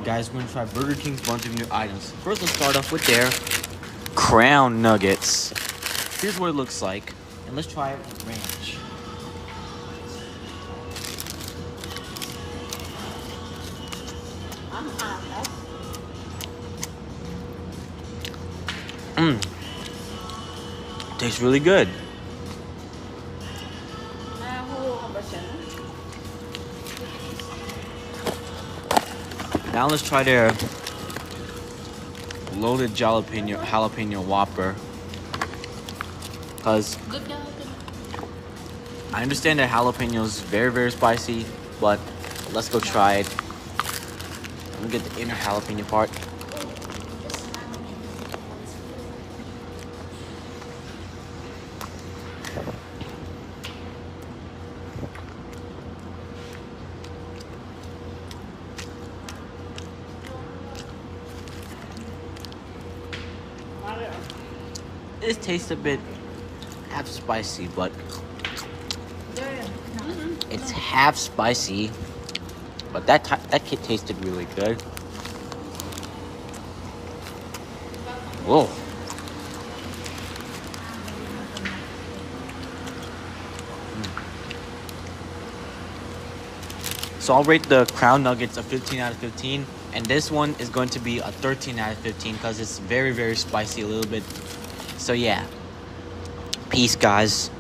Guys, we're gonna try Burger King's bunch of new items. First, let's start off with their Crown Nuggets. Here's what it looks like, and let's try it with ranch. Tastes really good. Now let's try their loaded jalapeno Whopper. Cause I understand that jalapeno is very, very spicy, but let's go try it. Let me get the inner jalapeno part. It tastes a bit half spicy, but it's half spicy. But that kid tasted really good. Whoa. So I'll rate the Crown Nuggets a 15 out of 15. And this one is going to be a 13 out of 15 because it's very, very spicy a little bit. So yeah. Peace, guys.